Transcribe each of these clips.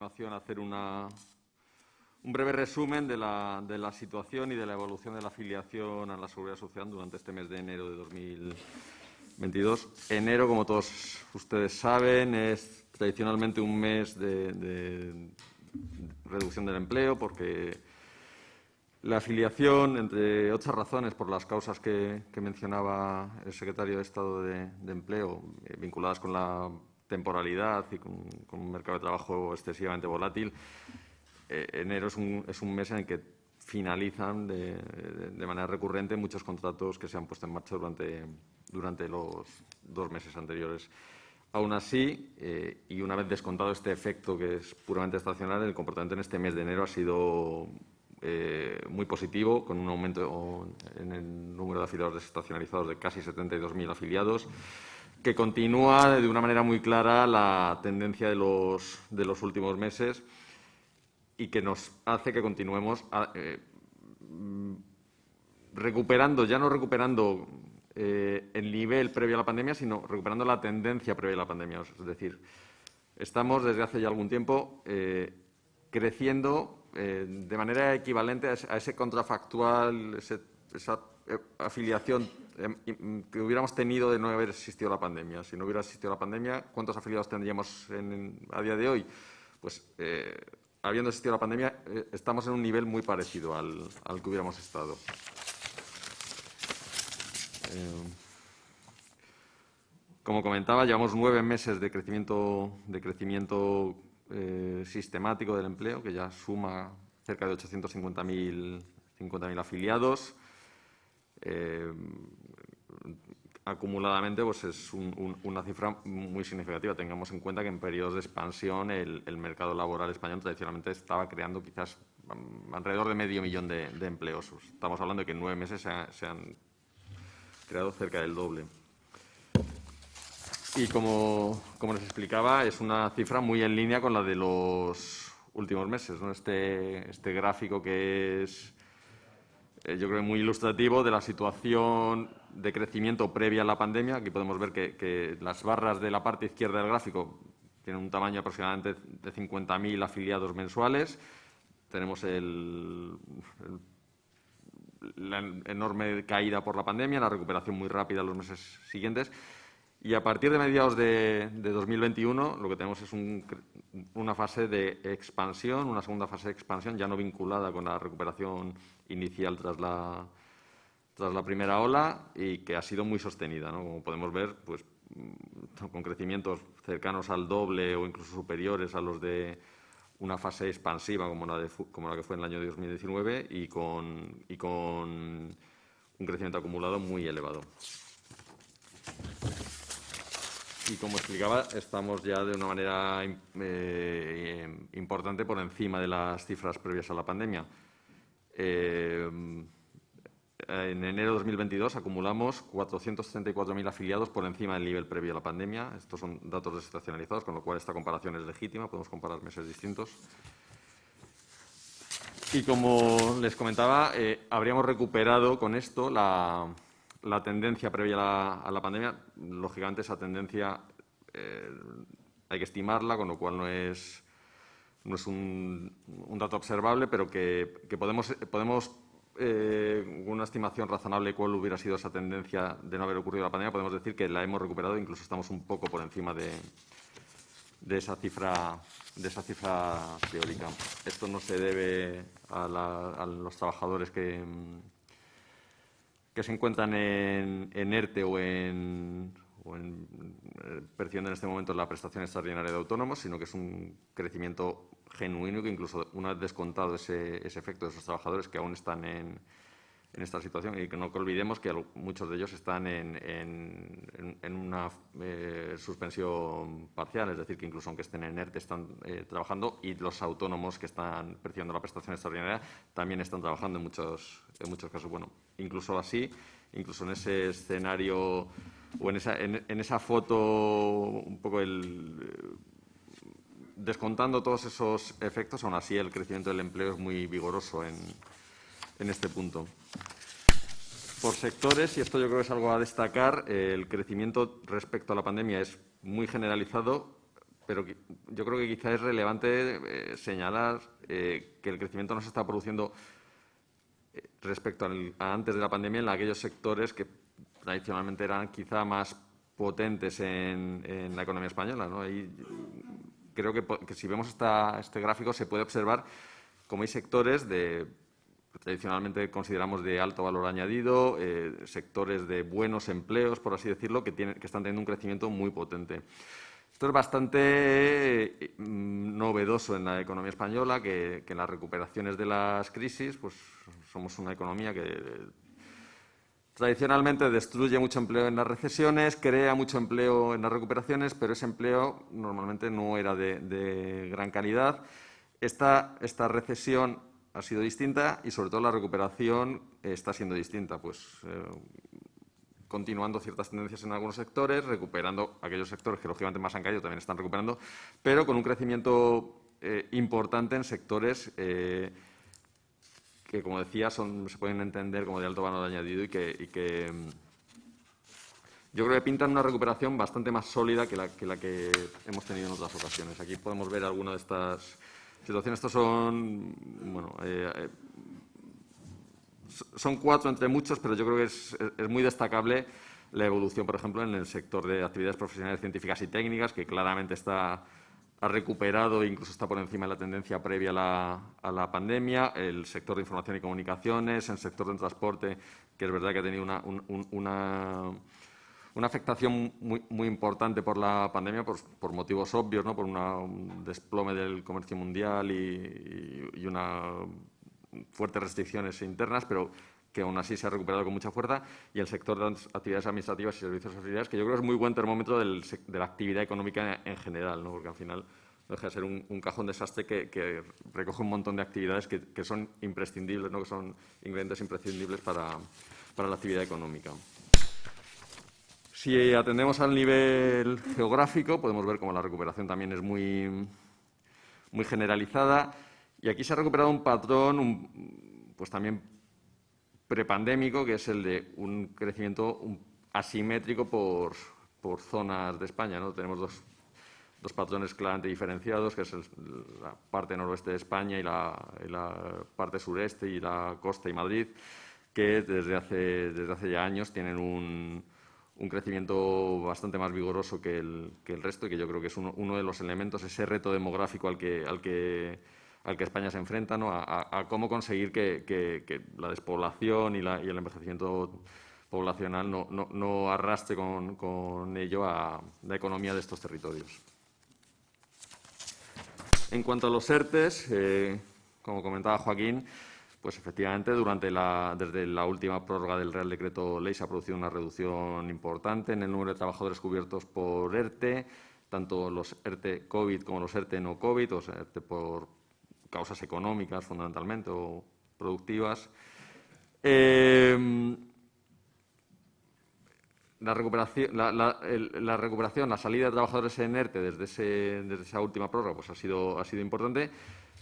Hacer un breve resumen de la situación y de la evolución de la afiliación a la Seguridad Social durante este mes de enero de 2022. Enero, como todos ustedes saben, es tradicionalmente un mes de reducción del empleo porque la afiliación, entre otras razones, por las causas que mencionaba el secretario de Estado de Empleo, vinculadas con la temporalidad y con un mercado de trabajo excesivamente volátil, enero es un mes en el que finalizan de manera recurrente muchos contratos que se han puesto en marcha durante los 2 meses anteriores. Aún así, y una vez descontado este efecto que es puramente estacional, el comportamiento en este mes de enero ha sido muy positivo, con un aumento en el número de afiliados desestacionalizados de casi 72.000 afiliados, que continúa de una manera muy clara la tendencia de los últimos meses y que nos hace que continuemos recuperando, ya no recuperando el nivel previo a la pandemia, sino recuperando la tendencia previa a la pandemia. Es decir, estamos desde hace ya algún tiempo creciendo de manera equivalente a ese contrafactual, esa afiliación que hubiéramos tenido de no haber existido la pandemia. Si no hubiera existido la pandemia, ¿cuántos afiliados tendríamos a día de hoy? Pues, habiendo existido la pandemia, estamos en un nivel muy parecido al que hubiéramos estado. Como comentaba, llevamos 9 meses de crecimiento sistemático del empleo, que ya suma cerca de 850.000 afiliados. Acumuladamente, pues es una cifra muy significativa. Tengamos en cuenta que en periodos de expansión el mercado laboral español tradicionalmente estaba creando quizás alrededor de 500.000 de empleos. Estamos hablando de que en 9 meses se han creado cerca del doble. Y como les explicaba, es una cifra muy en línea con la de los últimos meses, ¿no? Este gráfico que es, yo creo, muy ilustrativo de la situación de crecimiento previa a la pandemia. Aquí podemos ver que las barras de la parte izquierda del gráfico tienen un tamaño aproximadamente de 50.000 afiliados mensuales. Tenemos la enorme caída por la pandemia, la recuperación muy rápida en los meses siguientes. Y a partir de mediados de 2021 lo que tenemos es una fase de expansión, una segunda fase de expansión ya no vinculada con la recuperación inicial tras la primera ola y que ha sido muy sostenida, ¿no? Como podemos ver, pues con crecimientos cercanos al doble o incluso superiores a los de una fase expansiva como la que fue en el año 2019 y con un crecimiento acumulado muy elevado. Y como explicaba, estamos ya de una manera importante por encima de las cifras previas a la pandemia. En enero de 2022 acumulamos 434.000 afiliados por encima del nivel previo a la pandemia. Estos son datos desestacionalizados, con lo cual esta comparación es legítima. Podemos comparar meses distintos. Y como les comentaba, habríamos recuperado con esto la tendencia previa a la pandemia. Lógicamente, esa tendencia hay que estimarla, con lo cual no es un dato observable, pero que podemos con una estimación razonable de cuál hubiera sido esa tendencia de no haber ocurrido la pandemia, podemos decir que la hemos recuperado, incluso estamos un poco por encima de esa cifra teórica. Esto no se debe a los trabajadores que se encuentran en ERTE o percibiendo en este momento la prestación extraordinaria de autónomos, sino que es un crecimiento genuino que incluso una vez descontado ese efecto de esos trabajadores que aún están en esta situación y que no olvidemos que muchos de ellos están en una suspensión parcial, es decir, que incluso aunque estén en ERTE están trabajando y los autónomos que están percibiendo la prestación extraordinaria también están trabajando en muchos casos. Bueno, incluso así, incluso en ese escenario o en esa foto un poco descontando todos esos efectos, aún así el crecimiento del empleo es muy vigoroso en este punto. Por sectores, y esto yo creo que es algo a destacar, el crecimiento respecto a la pandemia es muy generalizado, pero yo creo que quizá es relevante señalar que el crecimiento no se está produciendo respecto a antes de la pandemia en aquellos sectores que tradicionalmente eran quizá más potentes en la economía española, ¿no? Y creo que si vemos este gráfico se puede observar cómo hay sectores tradicionalmente consideramos de alto valor añadido, sectores de buenos empleos, por así decirlo, que están teniendo un crecimiento muy potente. Esto es bastante novedoso en la economía española, que en las recuperaciones de las crisis, pues somos una economía que tradicionalmente destruye mucho empleo en las recesiones, crea mucho empleo en las recuperaciones, pero ese empleo normalmente no era de gran calidad. Esta recesión ha sido distinta y, sobre todo, la recuperación está siendo distinta, pues continuando ciertas tendencias en algunos sectores, recuperando aquellos sectores que, lógicamente, más han caído, también están recuperando, pero con un crecimiento importante en sectores que, como decía, se pueden entender como de alto valor añadido y que yo creo que pintan una recuperación bastante más sólida que la que hemos tenido en otras ocasiones. Aquí podemos ver alguna de estas situaciones. Estos son, bueno, son 4 entre muchos, pero yo creo que es muy destacable la evolución, por ejemplo, en el sector de actividades profesionales científicas y técnicas, que claramente ha recuperado e incluso está por encima de la tendencia previa a la pandemia. El sector de información y comunicaciones, el sector del transporte, que es verdad que ha tenido una afectación muy importante por la pandemia, por motivos obvios, ¿no? Por un desplome del comercio mundial y una fuertes restricciones internas, pero que aún así se ha recuperado con mucha fuerza, y el sector de actividades administrativas y servicios auxiliares, que yo creo que es muy buen termómetro de la actividad económica en general, ¿no? Porque al final no deja de ser un cajón desastre que recoge un montón de actividades que son imprescindibles, ¿no? Que son ingredientes imprescindibles para la actividad económica. Si atendemos al nivel geográfico, podemos ver cómo la recuperación también es muy generalizada. Y aquí se ha recuperado un patrón, pues también prepandémico, que es el de un crecimiento asimétrico por zonas de España, ¿no? Tenemos dos patrones claramente diferenciados, que es la parte noroeste de España y la parte sureste y la costa y Madrid, que desde hace ya años tienen un crecimiento bastante más vigoroso que el resto, y que yo creo que es uno de los elementos, ese reto demográfico al que España se enfrenta, ¿no? A cómo conseguir que la despoblación y el envejecimiento poblacional no arrastre con ello a la economía de estos territorios. En cuanto a los ERTEs, como comentaba Joaquín, pues efectivamente desde la última prórroga del Real Decreto Ley se ha producido una reducción importante en el número de trabajadores cubiertos por ERTE, tanto los ERTE COVID como los ERTE no COVID, o sea, ERTE por causas económicas fundamentalmente o productivas. La recuperación, la salida de trabajadores en ERTE desde esa última prórroga, pues ha sido importante,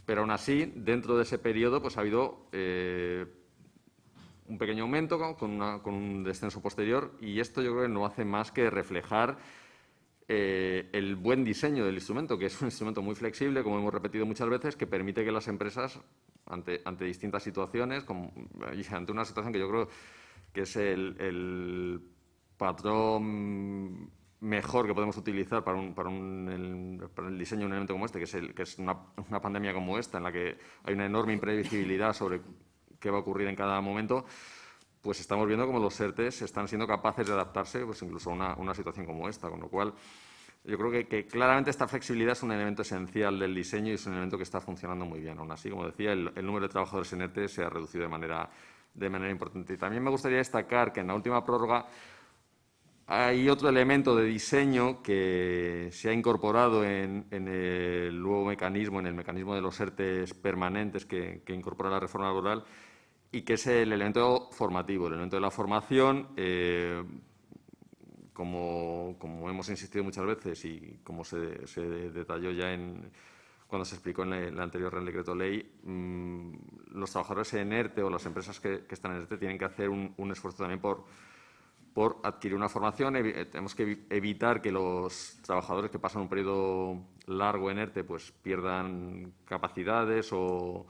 pero aún así, dentro de ese periodo, pues ha habido un pequeño aumento con un descenso posterior, y esto yo creo que no hace más que reflejar el buen diseño del instrumento, que es un instrumento muy flexible, como hemos repetido muchas veces, que permite que las empresas, ante distintas situaciones, y ante una situación que yo creo que es el patrón mejor que podemos utilizar para el diseño de un elemento como este, que es una pandemia como esta, en la que hay una enorme imprevisibilidad sobre qué va a ocurrir en cada momento, pues estamos viendo cómo los ERTEs están siendo capaces de adaptarse, pues incluso a una situación como esta, con lo cual yo creo que claramente esta flexibilidad es un elemento esencial del diseño y es un elemento que está funcionando muy bien. Aún así, como decía, el número de trabajadores en ERTE se ha reducido de manera importante. Y también me gustaría destacar que en la última prórroga hay otro elemento de diseño que se ha incorporado en el nuevo mecanismo, en el mecanismo de los ERTEs permanentes que incorpora la reforma laboral, y que es el elemento formativo, el elemento de la formación. Como hemos insistido muchas veces y como se detalló ya cuando se explicó en el anterior Real Decreto Ley, los trabajadores en ERTE o las empresas que están en ERTE tienen que hacer un esfuerzo también por por adquirir una formación. Tenemos que evitar que los trabajadores que pasan un periodo largo en ERTE pues pierdan capacidades o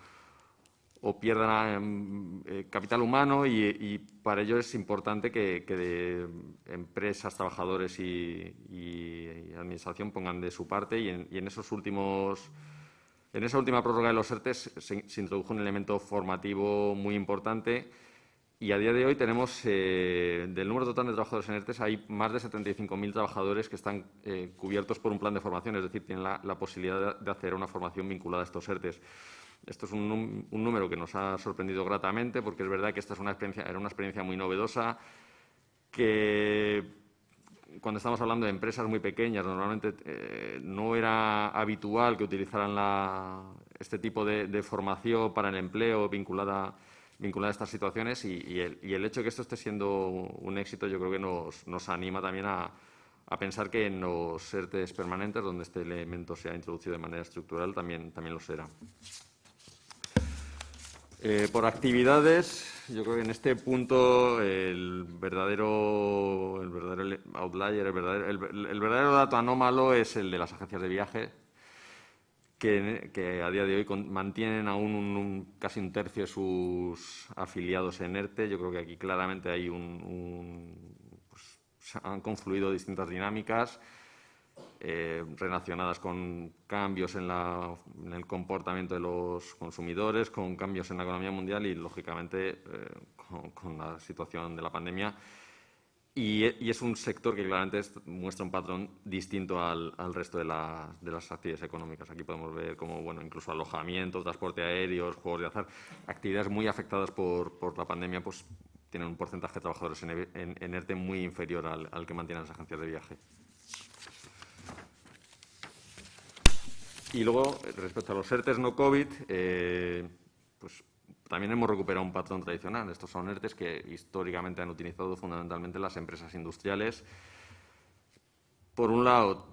pierdan capital humano y para ello es importante que empresas, trabajadores y administración pongan de su parte y en esa última prórroga de los ERTE se introdujo un elemento formativo muy importante y a día de hoy tenemos, del número total de trabajadores en ERTE, hay más de 75.000 trabajadores que están cubiertos por un plan de formación, es decir, tienen la posibilidad de hacer una formación vinculada a estos ERTE. Esto es un número que nos ha sorprendido gratamente porque es verdad que esta era una experiencia muy novedosa que cuando estamos hablando de empresas muy pequeñas normalmente no era habitual que utilizaran este tipo de formación para el empleo vinculada a estas situaciones y el hecho de que esto esté siendo un éxito yo creo que nos anima también a pensar que en los ERTEs permanentes, donde este elemento se ha introducido de manera estructural, también lo será. Por actividades, yo creo que en este punto el verdadero outlier, el verdadero dato anómalo es el de las agencias de viaje, que a día de hoy mantienen aún casi un tercio de sus afiliados en ERTE. Yo creo que aquí claramente hay pues, han confluido distintas dinámicas relacionadas con cambios en el comportamiento de los consumidores, con cambios en la economía mundial y, lógicamente, con la situación de la pandemia. Y es un sector que claramente muestra un patrón distinto al resto de las actividades económicas. Aquí podemos ver como, incluso alojamiento, transporte aéreo, juegos de azar, actividades muy afectadas por la pandemia, pues tienen un porcentaje de trabajadores en ERTE muy inferior al que mantienen las agencias de viaje. Y luego, respecto a los ERTEs no COVID, pues también hemos recuperado un patrón tradicional. Estos son ERTEs que históricamente han utilizado fundamentalmente las empresas industriales. Por un lado,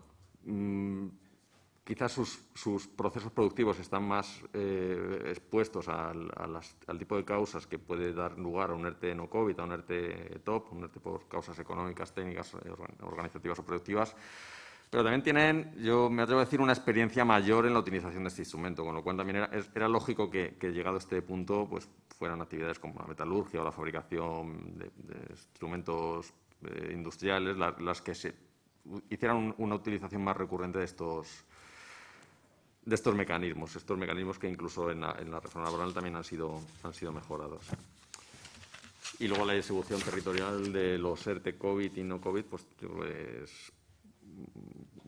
quizás sus procesos productivos están más expuestos al tipo de causas que puede dar lugar a un ERTE no COVID, a un ERTE top, un ERTE por causas económicas, técnicas, organizativas o productivas. Pero también tienen, yo me atrevo a decir, una experiencia mayor en la utilización de este instrumento, con lo cual también era lógico que llegado a este punto pues fueran actividades como la metalurgia o la fabricación de instrumentos industriales las que se hicieran una utilización más recurrente de estos mecanismos, que incluso en la reforma laboral también han sido mejorados. Y luego la distribución territorial de los ERTE COVID y no COVID, pues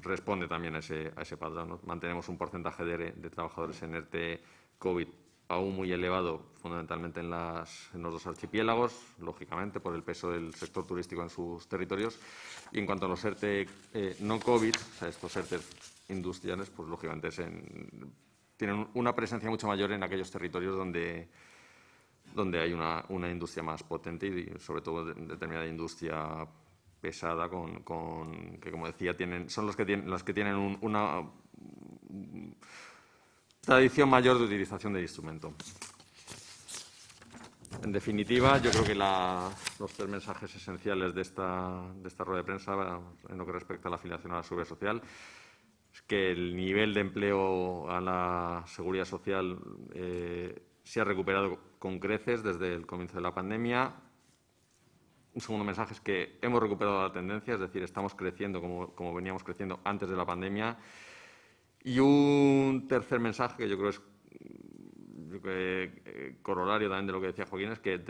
responde también a ese patrón, ¿no? Mantenemos un porcentaje de trabajadores en ERTE COVID aún muy elevado, fundamentalmente en los dos archipiélagos, lógicamente, por el peso del sector turístico en sus territorios. Y en cuanto a los ERTE no COVID, o sea, estos ERTE industriales, pues lógicamente tienen una presencia mucho mayor en aquellos territorios donde hay una industria más potente y, sobre todo, determinada industria pesada que, como decía, son las que tienen una tradición mayor de utilización del instrumento. En definitiva, yo creo que los tres mensajes esenciales de esta rueda de prensa en lo que respecta a la afiliación a la Seguridad Social es que el nivel de empleo a la Seguridad Social se ha recuperado con creces desde el comienzo de la pandemia. Un segundo mensaje es que hemos recuperado la tendencia, es decir, estamos creciendo como veníamos creciendo antes de la pandemia. Y un tercer mensaje, que yo creo es corolario también de lo que decía Joaquín, es que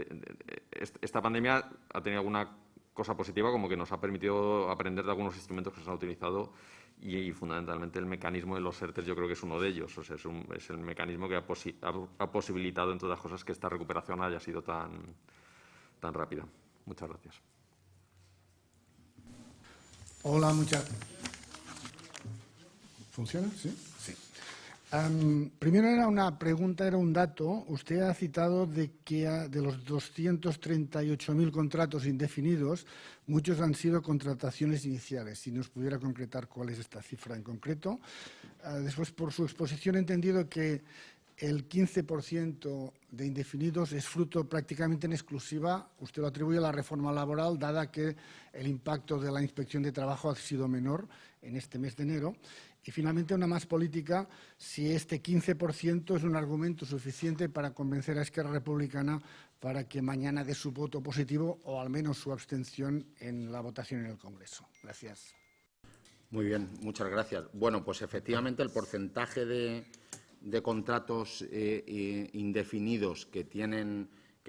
esta pandemia ha tenido alguna cosa positiva, como que nos ha permitido aprender de algunos instrumentos que se han utilizado y fundamentalmente el mecanismo de los ERTEs yo creo que es uno de ellos. O sea, es el mecanismo que ha posibilitado, entre otras cosas, que esta recuperación haya sido tan rápida. Muchas gracias. Hola, ¿Funciona? ¿Sí? Sí. Primero era una pregunta, era un dato. Usted ha citado de que de los 238.000 contratos indefinidos, muchos han sido contrataciones iniciales. Si nos pudiera concretar cuál es esta cifra en concreto. Después, por su exposición, he entendido que el 15% de indefinidos es fruto prácticamente en exclusiva, usted lo atribuye a la reforma laboral, dada que el impacto de la Inspección de Trabajo ha sido menor en este mes de enero. Y finalmente, una más política, si este 15% es un argumento suficiente para convencer a Esquerra Republicana para que mañana dé su voto positivo o al menos su abstención en la votación en el Congreso. Gracias. Muy bien, muchas gracias. Bueno, pues efectivamente el porcentaje de contratos indefinidos que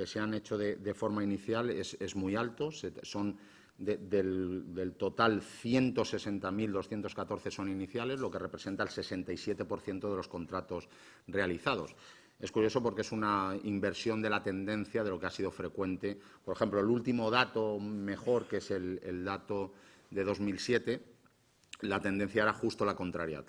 se han hecho de forma inicial es muy alto. Son del total 160.214 son iniciales, lo que representa el 67% de los contratos realizados. Es curioso porque es una inversión de la tendencia de lo que ha sido frecuente. Por ejemplo, el último dato mejor, que es el dato de 2007, la tendencia era justo la contraria,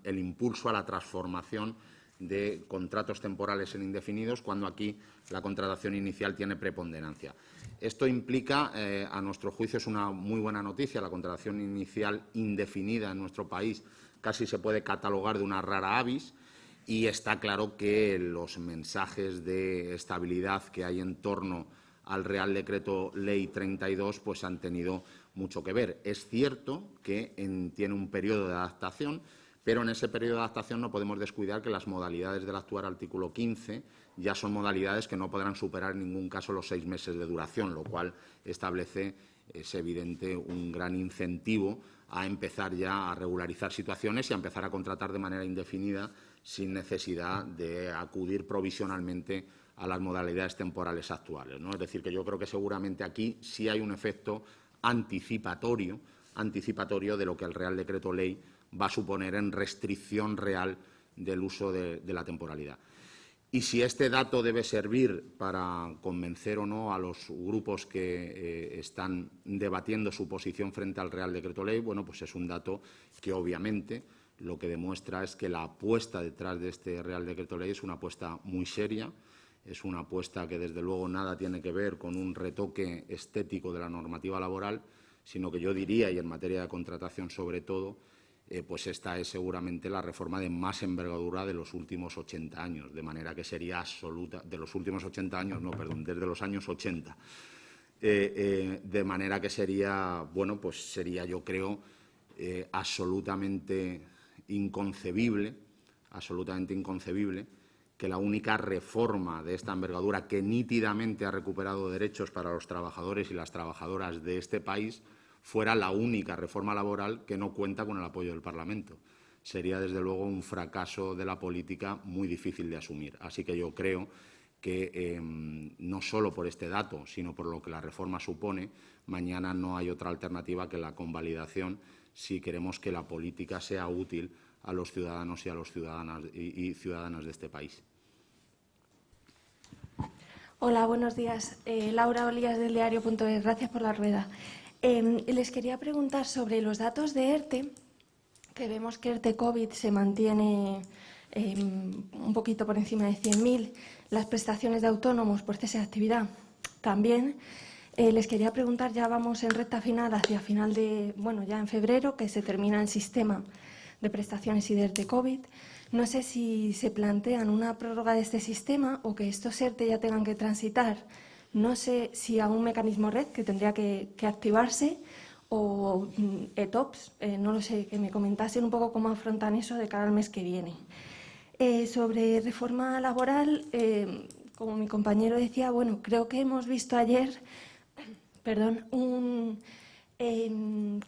el impulso a la transformación de contratos temporales en indefinidos, cuando aquí la contratación inicial tiene preponderancia. Esto implica, a nuestro juicio, es una muy buena noticia. La contratación inicial indefinida en nuestro país casi se puede catalogar de una rara avis, y está claro que los mensajes de estabilidad que hay en torno al Real Decreto Ley 32 pues han tenido mucho que ver. Es cierto que tiene un periodo de adaptación, pero en ese periodo de adaptación no podemos descuidar que las modalidades del actual artículo 15 ya son modalidades que no podrán superar en ningún caso los 6 meses de duración, lo cual establece, es evidente, un gran incentivo a empezar ya a regularizar situaciones y a empezar a contratar de manera indefinida sin necesidad de acudir provisionalmente a las modalidades temporales actuales, ¿no? Es decir, que yo creo que seguramente aquí sí hay un efecto anticipatorio de lo que el Real Decreto Ley va a suponer en restricción real del uso de la temporalidad. Y si este dato debe servir para convencer o no a los grupos que están debatiendo su posición frente al Real Decreto Ley, bueno, pues es un dato que obviamente lo que demuestra es que la apuesta detrás de este Real Decreto Ley es una apuesta muy seria, es una apuesta que desde luego nada tiene que ver con un retoque estético de la normativa laboral, sino que yo diría, y en materia de contratación sobre todo, pues esta es seguramente la reforma de más envergadura de los últimos 80 años, de manera que sería absoluta, de los últimos 80 años, no, perdón, desde los años 80, de manera que sería, bueno, pues sería, yo creo, absolutamente inconcebible que la única reforma de esta envergadura que nítidamente ha recuperado derechos para los trabajadores y las trabajadoras de este país fuera la única reforma laboral que no cuenta con el apoyo del Parlamento. Sería, desde luego, un fracaso de la política muy difícil de asumir. Así que yo creo que, no solo por este dato, sino por lo que la reforma supone, mañana no hay otra alternativa que la convalidación si queremos que la política sea útil a los ciudadanos y a las ciudadanas de este país. Hola, buenos días. Laura Olías, del diario.es. Gracias por la rueda. Les quería preguntar sobre los datos de ERTE, que vemos que ERTE COVID se mantiene un poquito por encima de 100.000, las prestaciones de autónomos por cese de actividad también. Les quería preguntar, ya vamos en recta final, hacia final de, bueno, ya en febrero, que se termina el sistema de prestaciones y de ERTE COVID. No sé si se plantean una prórroga de este sistema o que estos ERTE ya tengan que transitar, no sé si a un mecanismo red que tendría que activarse o ETOPS, no lo sé, que me comentasen un poco cómo afrontan eso de cara al mes que viene. Sobre reforma laboral, como mi compañero decía, bueno, creo que hemos visto ayer, un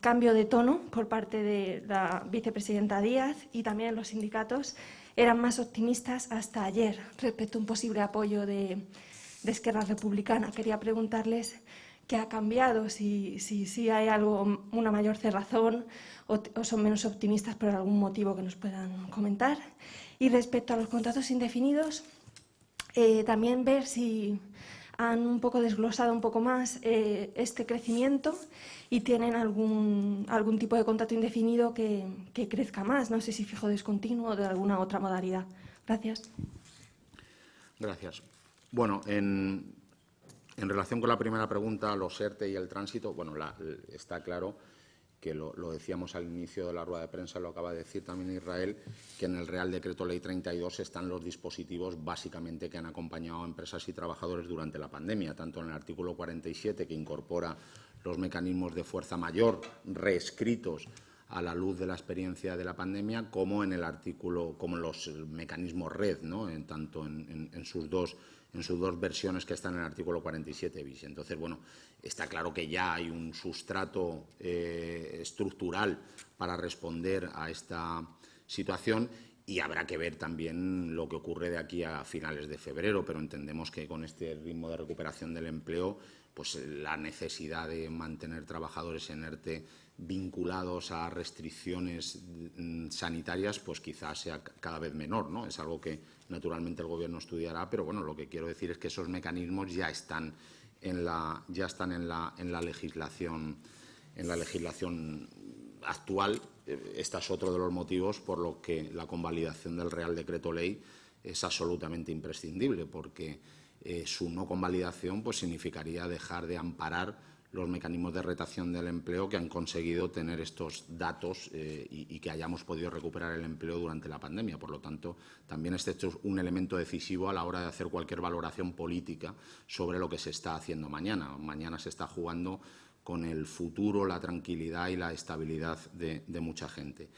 cambio de tono por parte de la vicepresidenta Díaz, y también los sindicatos eran más optimistas hasta ayer respecto a un posible apoyo de Esquerra Republicana. Quería preguntarles qué ha cambiado, si hay algo, una mayor cerrazón o son menos optimistas por algún motivo que nos puedan comentar. Y respecto a los contratos indefinidos, también ver si han un poco desglosado un poco más este crecimiento y tienen algún tipo de contrato indefinido que crezca más. No sé si fijo discontinuo o de alguna otra modalidad. Gracias. Gracias. Bueno, en relación con la primera pregunta, los ERTE y el tránsito, bueno, está claro que lo decíamos al inicio de la rueda de prensa, lo acaba de decir también Israel, que en el Real Decreto Ley 32 están los dispositivos básicamente que han acompañado a empresas y trabajadores durante la pandemia, tanto en el artículo 47, que incorpora los mecanismos de fuerza mayor reescritos a la luz de la experiencia de la pandemia, como en el artículo, como en los mecanismos red, ¿no? Tanto en sus dos versiones que están en el artículo 47 bis. Entonces, bueno, está claro que ya hay un sustrato estructural para responder a esta situación y habrá que ver también lo que ocurre de aquí a finales de febrero, pero entendemos que con este ritmo de recuperación del empleo, pues la necesidad de mantener trabajadores en ERTE vinculados a restricciones sanitarias, pues quizás sea cada vez menor, ¿no? Es algo que naturalmente el Gobierno estudiará, pero bueno, lo que quiero decir es que esos mecanismos ya están en la legislación actual. Este es otro de los motivos por los que la convalidación del Real Decreto Ley es absolutamente imprescindible, porque su no convalidación pues significaría dejar de amparar los mecanismos de retención del empleo que han conseguido tener estos datos y que hayamos podido recuperar el empleo durante la pandemia. Por lo tanto, también este es un elemento decisivo a la hora de hacer cualquier valoración política sobre lo que se está haciendo mañana. Mañana se está jugando con el futuro, la tranquilidad y la estabilidad de mucha gente.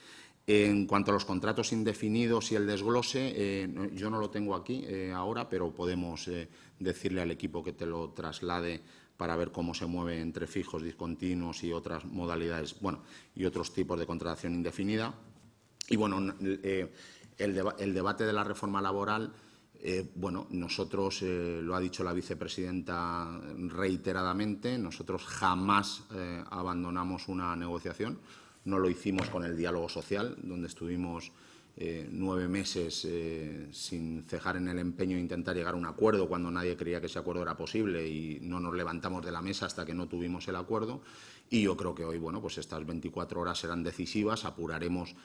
En cuanto a los contratos indefinidos y el desglose, yo no lo tengo aquí ahora, pero podemos decirle al equipo que te lo traslade para ver cómo se mueve entre fijos, discontinuos y otras modalidades, bueno, y otros tipos de contratación indefinida. Y bueno, el debate de la reforma laboral, bueno, nosotros, lo ha dicho la vicepresidenta reiteradamente, nosotros jamás abandonamos una negociación. No lo hicimos con el diálogo social, donde estuvimos 9 meses sin cejar en el empeño de intentar llegar a un acuerdo cuando nadie creía que ese acuerdo era posible y no nos levantamos de la mesa hasta que no tuvimos el acuerdo. Y yo creo que hoy, bueno, pues estas 24 horas serán decisivas, apuraremos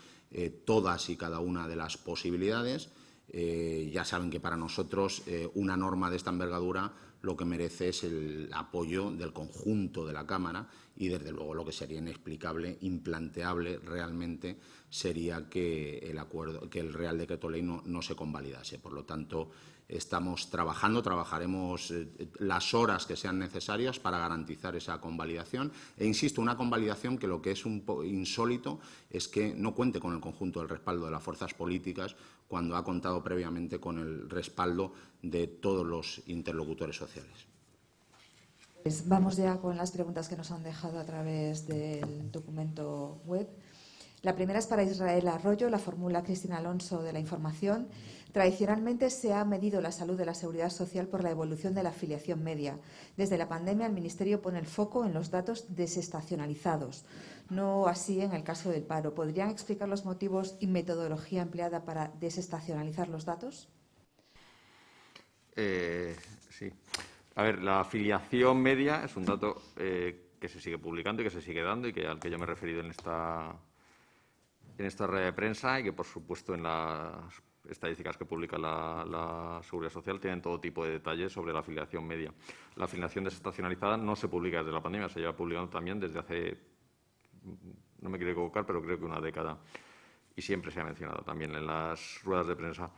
todas y cada una de las posibilidades. Ya saben que para nosotros una norma de esta envergadura lo que merece es el apoyo del conjunto de la Cámara y, desde luego, lo que sería inexplicable, implanteable realmente, sería que el Real Decreto Ley no se convalidase. Por lo tanto, estamos trabajaremos las horas que sean necesarias para garantizar esa convalidación. E insisto, una convalidación que lo que es un poco insólito es que no cuente con el conjunto del respaldo de las fuerzas políticas cuando ha contado previamente con el respaldo de todos los interlocutores sociales. Pues vamos ya con las preguntas que nos han dejado a través del documento web. La primera es para Israel Arroyo, la fórmula Cristina Alonso de la información. Tradicionalmente se ha medido la salud de la seguridad social por la evolución de la afiliación media. Desde la pandemia, el Ministerio pone el foco en los datos desestacionalizados, no así en el caso del paro. ¿Podrían explicar los motivos y metodología empleada para desestacionalizar los datos? Sí. A ver, la afiliación media es un dato que se sigue publicando y que se sigue dando y al que yo me he referido en esta rueda de prensa y que, por supuesto, en las estadísticas que publica la Seguridad Social tienen todo tipo de detalles sobre la afiliación media. La afiliación desestacionalizada no se publica desde la pandemia, se lleva publicando también desde hace, no me quiero equivocar, pero creo que una década. Y siempre se ha mencionado también en las ruedas de prensa.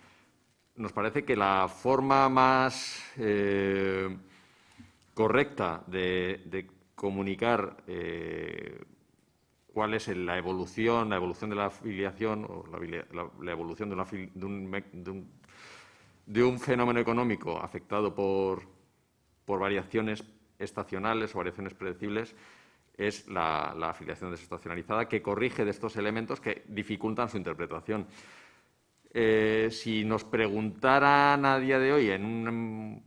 Nos parece que la forma más correcta de comunicar cuál es la evolución de la afiliación o la evolución de un fenómeno económico afectado por variaciones estacionales o variaciones predecibles es la afiliación desestacionalizada, que corrige de estos elementos que dificultan su interpretación. Si nos preguntaran a día de hoy, en un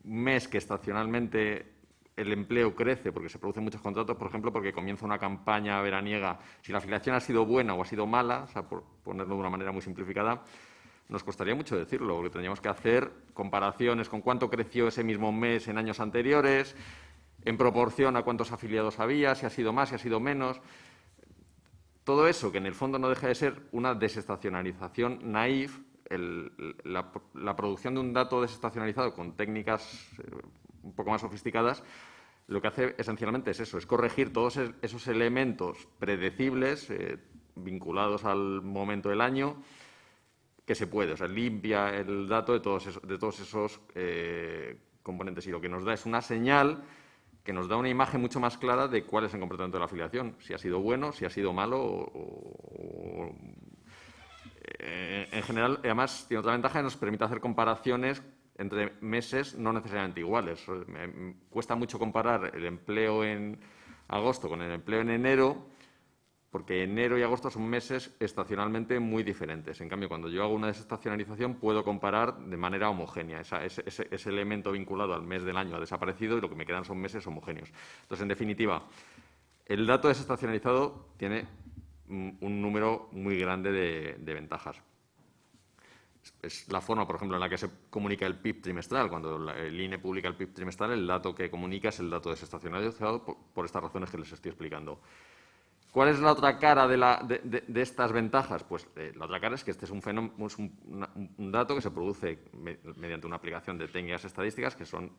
mes que estacionalmente el empleo crece porque se producen muchos contratos, por ejemplo, porque comienza una campaña veraniega, si la afiliación ha sido buena o ha sido mala, o sea, por ponerlo de una manera muy simplificada, nos costaría mucho decirlo, porque tendríamos que hacer comparaciones con cuánto creció ese mismo mes en años anteriores, en proporción a cuántos afiliados había, si ha sido más, si ha sido menos. Todo eso, que en el fondo no deja de ser una desestacionalización naif, la producción de un dato desestacionalizado con técnicas un poco más sofisticadas, lo que hace esencialmente es eso, es corregir todos esos elementos predecibles vinculados al momento del año que se puede, o sea, limpia el dato de todos esos componentes, y lo que nos da es una señal que nos da una imagen mucho más clara de cuál es el comportamiento de la afiliación, si ha sido bueno, si ha sido malo en general. Además, tiene otra ventaja que nos permite hacer comparaciones entre meses no necesariamente iguales. Me cuesta mucho comparar el empleo en agosto con el empleo en enero, porque enero y agosto son meses estacionalmente muy diferentes. En cambio, cuando yo hago una desestacionalización, puedo comparar de manera homogénea. Ese elemento vinculado al mes del año ha desaparecido y lo que me quedan son meses homogéneos. Entonces, en definitiva, el dato desestacionalizado tiene un número muy grande de ventajas. Es la forma, por ejemplo, en la que se comunica el PIB trimestral. Cuando el INE publica el PIB trimestral, el dato que comunica es el dato desestacionalizado por estas razones que les estoy explicando. ¿Cuál es la otra cara de estas ventajas? Pues la otra cara es que este es un dato que se produce mediante una aplicación de técnicas estadísticas que son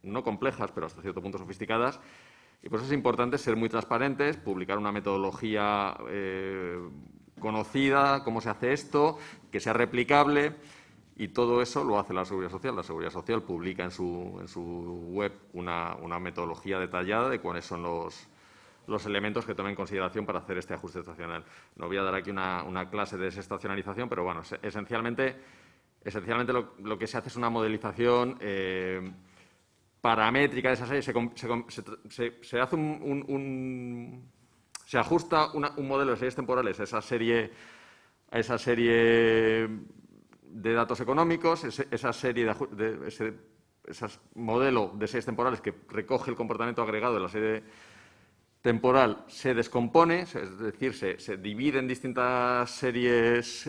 no complejas, pero hasta cierto punto sofisticadas, y por eso es importante ser muy transparentes, publicar una metodología conocida, cómo se hace esto, que sea replicable, y todo eso lo hace la Seguridad Social. La Seguridad Social publica en su web una metodología detallada de cuáles son los elementos que toma en consideración para hacer este ajuste estacional. No voy a dar aquí una clase de desestacionalización, pero bueno, esencialmente lo que se hace es una modelización paramétrica de esa serie. Se hace se ajusta un modelo de series temporales a esa serie de datos económicos, ese modelo de series temporales que recoge el comportamiento agregado de la serie temporal se descompone, es decir, se divide en distintas series